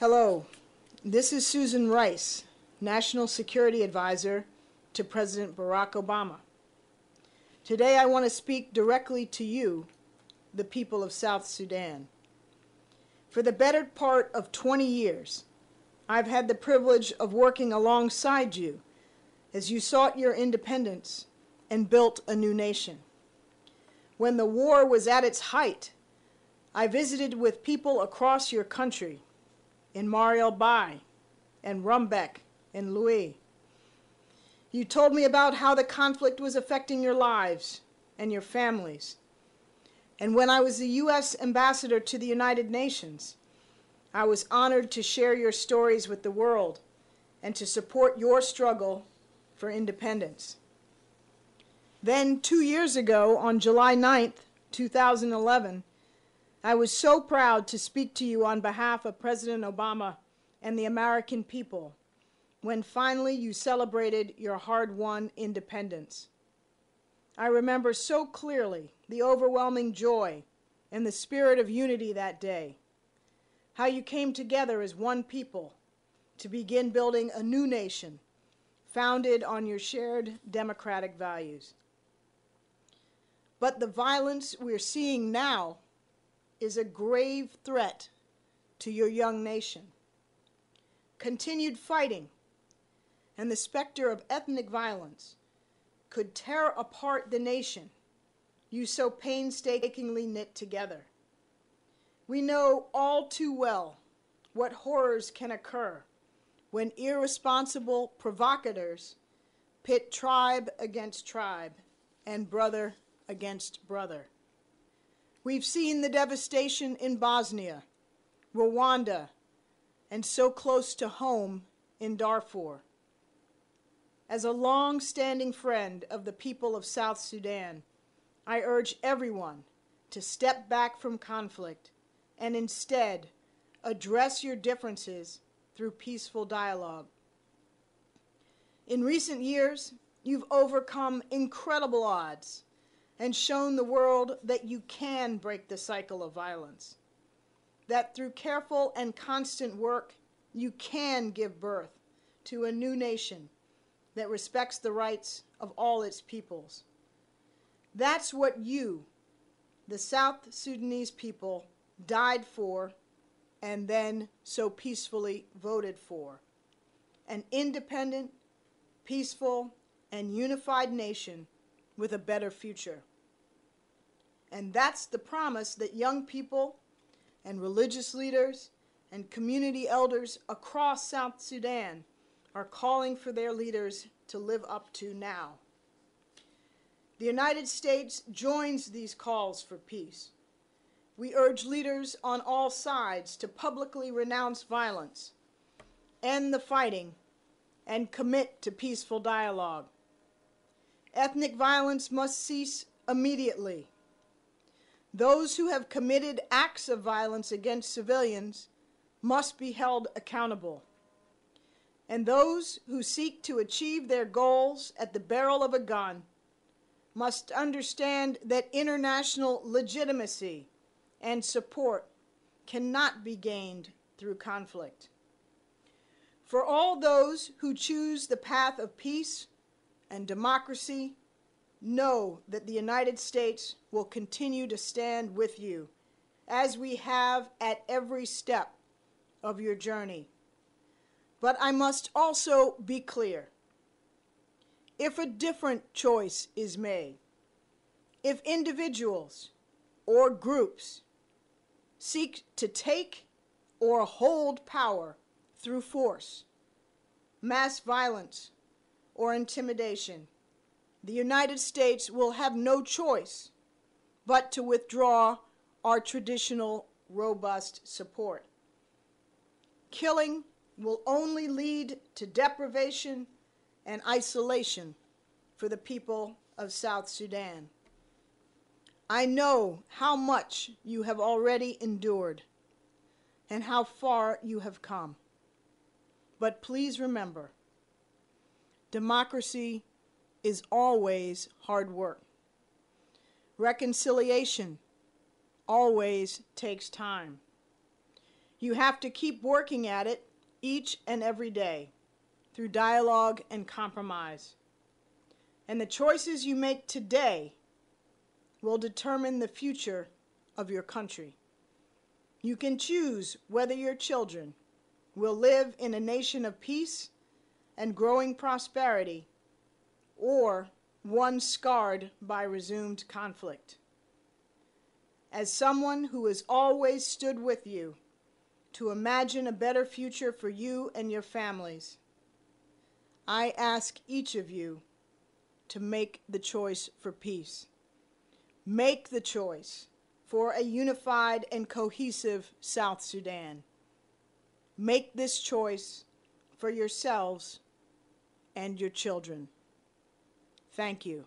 Hello, this is Susan Rice, National Security Advisor to President Barack Obama. Today I want to speak directly to you, the people of South Sudan. For the better part of 20 years, I've had the privilege of working alongside you as you sought your independence and built a new nation. When the war was at its height, I visited with people across your country in Mariel Bay and Rumbek and Louis. You told me about how the conflict was affecting your lives and your families. And when I was the U.S. Ambassador to the United Nations, I was honored to share your stories with the world and to support your struggle for independence. Then 2 years ago, on July 9th, 2011, I was so proud to speak to you on behalf of President Obama and the American people when finally you celebrated your hard-won independence. I remember so clearly the overwhelming joy and the spirit of unity that day, how you came together as one people to begin building a new nation founded on your shared democratic values. But the violence we're seeing now is a grave threat to your young nation. Continued fighting and the specter of ethnic violence could tear apart the nation you so painstakingly knit together. We know all too well what horrors can occur when irresponsible provocateurs pit tribe against tribe and brother against brother. We've seen the devastation in Bosnia, Rwanda, and so close to home in Darfur. As a long-standing friend of the people of South Sudan, I urge everyone to step back from conflict and instead address your differences through peaceful dialogue. In recent years, you've overcome incredible odds and shown the world that you can break the cycle of violence, that through careful and constant work, you can give birth to a new nation that respects the rights of all its peoples. That's what you, the South Sudanese people, died for and then so peacefully voted for: an independent, peaceful, and unified nation with a better future. And that's the promise that young people and religious leaders and community elders across South Sudan are calling for their leaders to live up to now. The United States joins these calls for peace. We urge leaders on all sides to publicly renounce violence, end the fighting, and commit to peaceful dialogue. Ethnic violence must cease immediately. Those who have committed acts of violence against civilians must be held accountable. And those who seek to achieve their goals at the barrel of a gun must understand that international legitimacy and support cannot be gained through conflict. For all those who choose the path of peace and democracy, know that the United States will continue to stand with you, as we have at every step of your journey. But I must also be clear. If a different choice is made, if individuals or groups seek to take or hold power through force, mass violence, or intimidation, the United States will have no choice but to withdraw our traditional robust support. Killing will only lead to deprivation and isolation for the people of South Sudan. I know how much you have already endured and how far you have come. But please remember, democracy is always hard work. Reconciliation always takes time. You have to keep working at it each and every day through dialogue and compromise. And the choices you make today will determine the future of your country. You can choose whether your children will live in a nation of peace and growing prosperity, or one scarred by resumed conflict. As someone who has always stood with you to imagine a better future for you and your families, I ask each of you to make the choice for peace. Make the choice for a unified and cohesive South Sudan. Make this choice for yourselves and your children. Thank you.